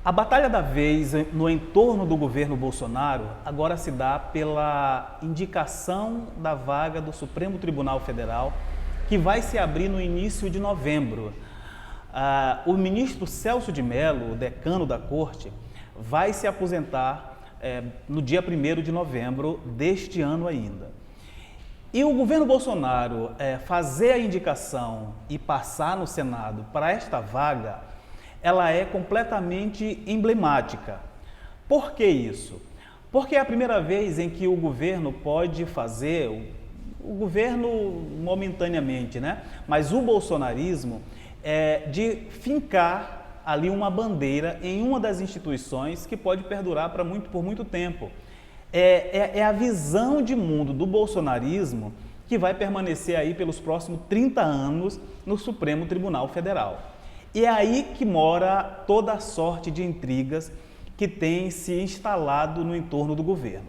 A batalha da vez no entorno do governo Bolsonaro agora se dá pela indicação da vaga do Supremo Tribunal Federal, que vai se abrir no início de novembro. O ministro Celso de Mello, o decano da Corte, vai se aposentar no dia 1º de novembro deste ano ainda. E o governo Bolsonaro fazer a indicação e passar no Senado para esta vaga, ela é completamente emblemática. Por que isso? Porque é a primeira vez em que o governo pode fazer, o governo momentaneamente, né? Mas o bolsonarismo de fincar ali uma bandeira em uma das instituições que pode perdurar por muito tempo. É a visão de mundo do bolsonarismo que vai permanecer aí pelos próximos 30 anos no Supremo Tribunal Federal. E é aí que mora toda a sorte de intrigas que tem se instalado no entorno do governo.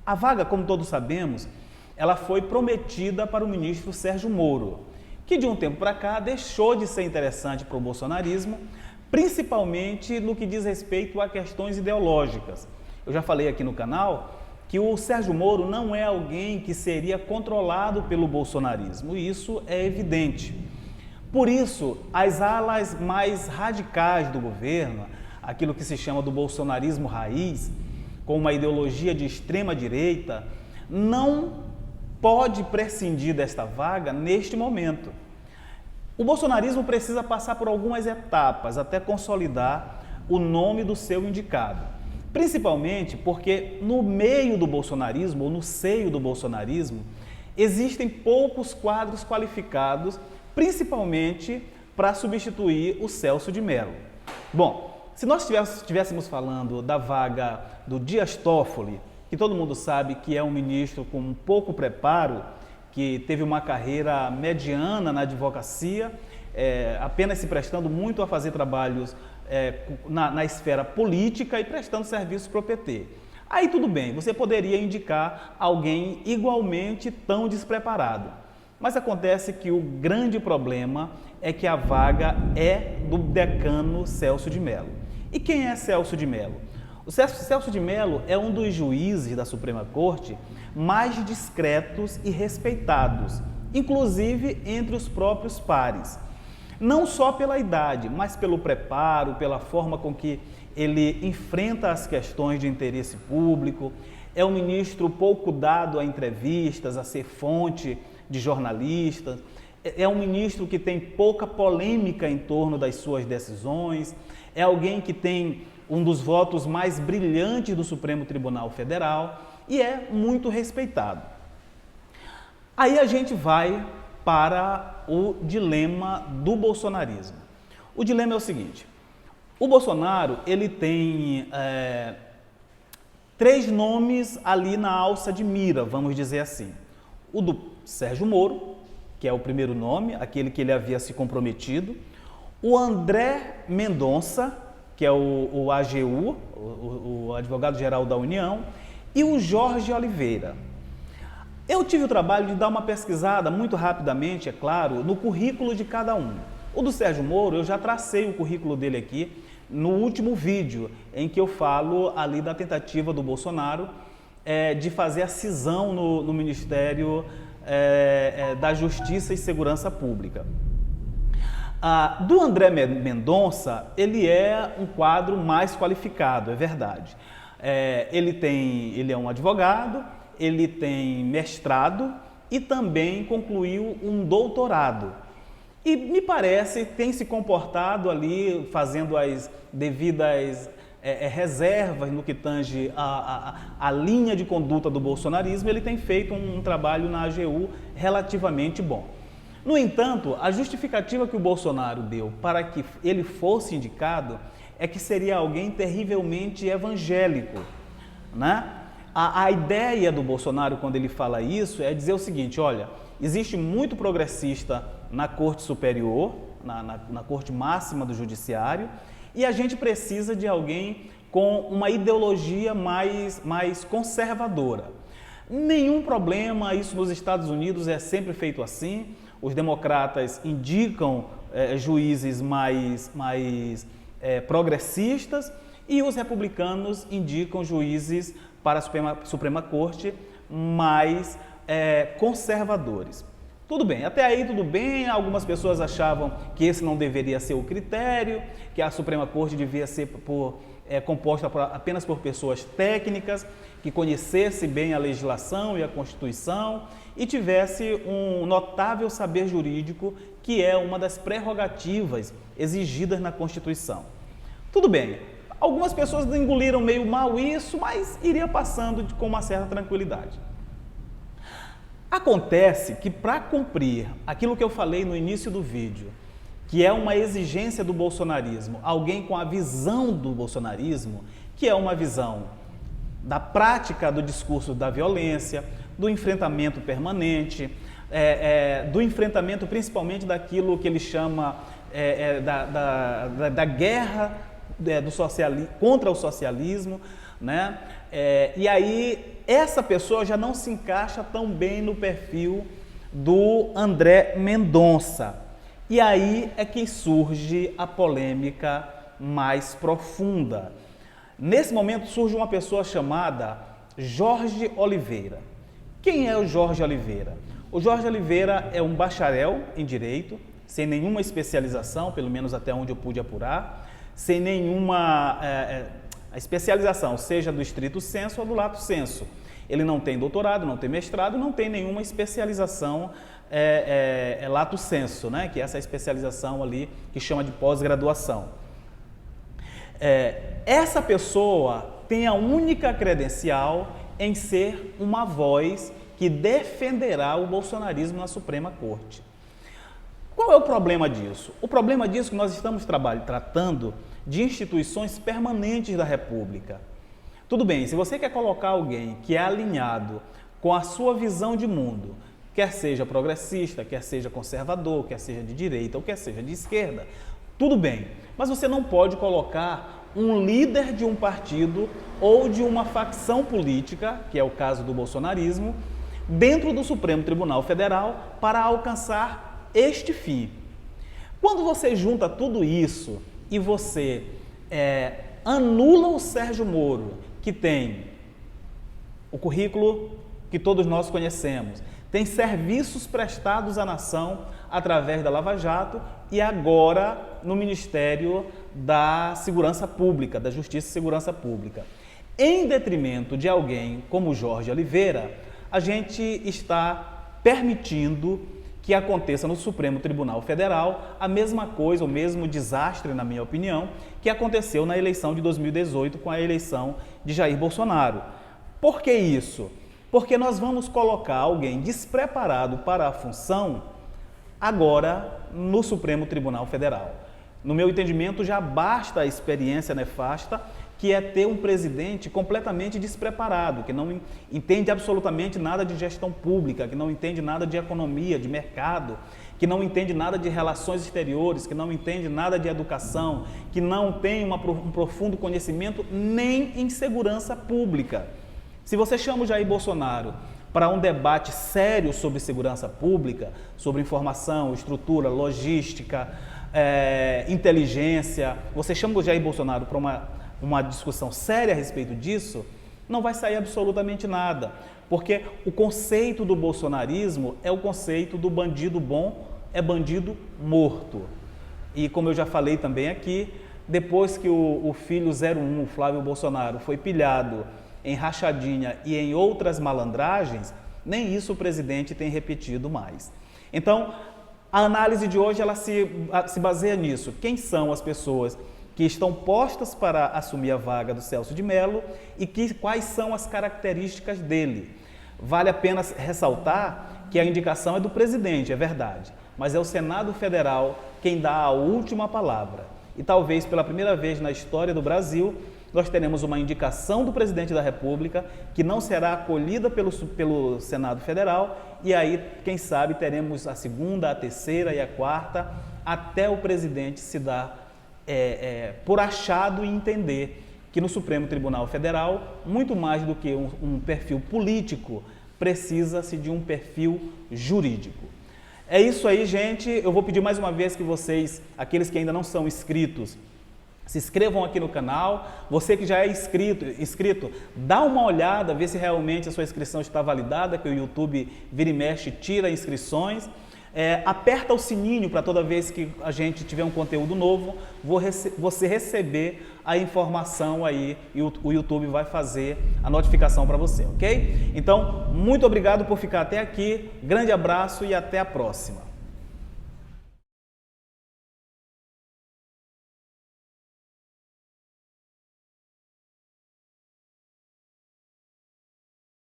A vaga, como todos sabemos, ela foi prometida para o ministro Sérgio Moro, que de um tempo para cá deixou de ser interessante para o bolsonarismo, principalmente no que diz respeito a questões ideológicas. Eu já falei aqui no canal que o Sérgio Moro não é alguém que seria controlado pelo bolsonarismo, e isso é evidente. Por isso, as alas mais radicais do governo, aquilo que se chama do bolsonarismo raiz, com uma ideologia de extrema direita, não pode prescindir desta vaga neste momento. O bolsonarismo precisa passar por algumas etapas até consolidar o nome do seu indicado. Principalmente porque no meio do bolsonarismo, ou no seio do bolsonarismo, existem poucos quadros qualificados, principalmente para substituir o Celso de Mello. Bom, se nós estivéssemos falando da vaga do Dias Toffoli, que todo mundo sabe que é um ministro com pouco preparo, que teve uma carreira mediana na advocacia, apenas se prestando muito a fazer trabalhos na esfera política e prestando serviços para o PT. Aí tudo bem, você poderia indicar alguém igualmente tão despreparado. Mas acontece que o grande problema é que a vaga é do decano Celso de Mello. E quem é Celso de Mello? O Celso de Mello é um dos juízes da Suprema Corte mais discretos e respeitados, inclusive entre os próprios pares. Não só pela idade, mas pelo preparo, pela forma com que ele enfrenta as questões de interesse público. É um ministro pouco dado a entrevistas, a ser fonte de jornalistas. É um ministro que tem pouca polêmica em torno das suas decisões. É alguém que tem um dos votos mais brilhantes do Supremo Tribunal Federal e é muito respeitado. Aí a gente vai para o dilema do bolsonarismo. O dilema é o seguinte: o Bolsonaro ele tem 3 nomes ali na alça de mira, vamos dizer assim. O do Sérgio Moro, que é o primeiro nome, aquele que ele havia se comprometido. O André Mendonça, que é o AGU, o advogado-geral da União, e o Jorge Oliveira. Eu tive o trabalho de dar uma pesquisada muito rapidamente, é claro, no currículo de cada um. O do Sérgio Moro, eu já tracei o currículo dele aqui no último vídeo, em que eu falo ali da tentativa do Bolsonaro de fazer a cisão no Ministério da Justiça e Segurança Pública. Do André Mendonça, ele é um quadro mais qualificado, é verdade. Ele é um advogado, ele tem mestrado e também concluiu um doutorado. E me parece tem se comportado ali, fazendo as devidas reservas no que tange a linha de conduta do bolsonarismo. Ele tem feito um trabalho na AGU relativamente bom. No entanto, a justificativa que o Bolsonaro deu para que ele fosse indicado é que seria alguém terrivelmente evangélico, né? A ideia do Bolsonaro, quando ele fala isso, é dizer o seguinte: olha, existe muito progressista na Corte Superior, na Corte Máxima do Judiciário, e a gente precisa de alguém com uma ideologia mais conservadora. Nenhum problema, isso nos Estados Unidos é sempre feito assim. Os democratas indicam juízes mais progressistas e os republicanos indicam juízes para a Suprema Corte mais conservadores. Tudo bem, até aí tudo bem, algumas pessoas achavam que esse não deveria ser o critério, que a Suprema Corte devia ser composta apenas por pessoas técnicas, que conhecesse bem a legislação e a Constituição e tivesse um notável saber jurídico, que é uma das prerrogativas exigidas na Constituição. Tudo bem, algumas pessoas engoliram meio mal isso, mas iria passando com uma certa tranquilidade. Acontece que para cumprir aquilo que eu falei no início do vídeo, que é uma exigência do bolsonarismo, alguém com a visão do bolsonarismo, que é uma visão da prática do discurso da violência, do enfrentamento permanente, do enfrentamento principalmente daquilo que ele chama da guerra contra o socialismo, né? E aí essa pessoa já não se encaixa tão bem no perfil do André Mendonça. E aí é que surge a polêmica mais profunda. Nesse momento surge uma pessoa chamada Jorge Oliveira. Quem é o Jorge Oliveira? O Jorge Oliveira é um bacharel em Direito, sem nenhuma especialização, pelo menos até onde eu pude apurar, sem nenhuma especialização, seja do estrito sensu ou do lato sensu. Ele não tem doutorado, não tem mestrado, não tem nenhuma especialização lato sensu, né? Que é essa especialização ali que chama de pós-graduação. Essa pessoa tem a única credencial em ser uma voz que defenderá o bolsonarismo na Suprema Corte. Qual é o problema disso? O problema disso é que nós estamos tratando de instituições permanentes da República. Tudo bem, se você quer colocar alguém que é alinhado com a sua visão de mundo, quer seja progressista, quer seja conservador, quer seja de direita ou quer seja de esquerda, tudo bem, mas você não pode colocar um líder de um partido ou de uma facção política, que é o caso do bolsonarismo, dentro do Supremo Tribunal Federal para alcançar este fim. Quando você junta tudo isso e você anula o Sérgio Moro, que tem o currículo que todos nós conhecemos, tem serviços prestados à nação através da Lava Jato e agora no Ministério da Segurança Pública, da Justiça e Segurança Pública. Em detrimento de alguém como Jorge Oliveira, a gente está permitindo que aconteça no Supremo Tribunal Federal a mesma coisa, o mesmo desastre, na minha opinião, que aconteceu na eleição de 2018 com a eleição de Jair Bolsonaro. Por que isso? Porque nós vamos colocar alguém despreparado para a função agora no Supremo Tribunal Federal. No meu entendimento, já basta a experiência nefasta que é ter um presidente completamente despreparado, que não entende absolutamente nada de gestão pública, que não entende nada de economia, de mercado, que não entende nada de relações exteriores, que não entende nada de educação, que não tem um profundo conhecimento nem em segurança pública. Se você chama o Jair Bolsonaro para um debate sério sobre segurança pública, sobre informação, estrutura, logística, inteligência, você chama o Jair Bolsonaro para uma discussão séria a respeito disso, não vai sair absolutamente nada, porque o conceito do bolsonarismo é o conceito do bandido bom é bandido morto. E como eu já falei também aqui, depois que o filho 01, o Flávio Bolsonaro, foi pilhado em rachadinha e em outras malandragens, nem isso o presidente tem repetido mais. Então, a análise de hoje ela se baseia nisso. Quem são as pessoas que estão postas para assumir a vaga do Celso de Mello e quais são as características dele? Vale a pena ressaltar que a indicação é do presidente, é verdade, mas é o Senado Federal quem dá a última palavra. E talvez pela primeira vez na história do Brasil, nós teremos uma indicação do presidente da República que não será acolhida pelo Senado Federal e aí, quem sabe, teremos a segunda, a terceira e a quarta até o presidente se dar por achado e entender que no Supremo Tribunal Federal, muito mais do que um perfil político, precisa-se de um perfil jurídico. É isso aí, gente. Eu vou pedir mais uma vez que vocês, aqueles que ainda não são inscritos, Se inscrevam aqui no canal. Você que já é inscrito, dá uma olhada, vê se realmente a sua inscrição está validada, que o YouTube vira e mexe, tira inscrições. Aperta o sininho para toda vez que a gente tiver um conteúdo novo, você receber a informação aí e o YouTube vai fazer a notificação para você, ok? Então, muito obrigado por ficar até aqui, grande abraço e até a próxima.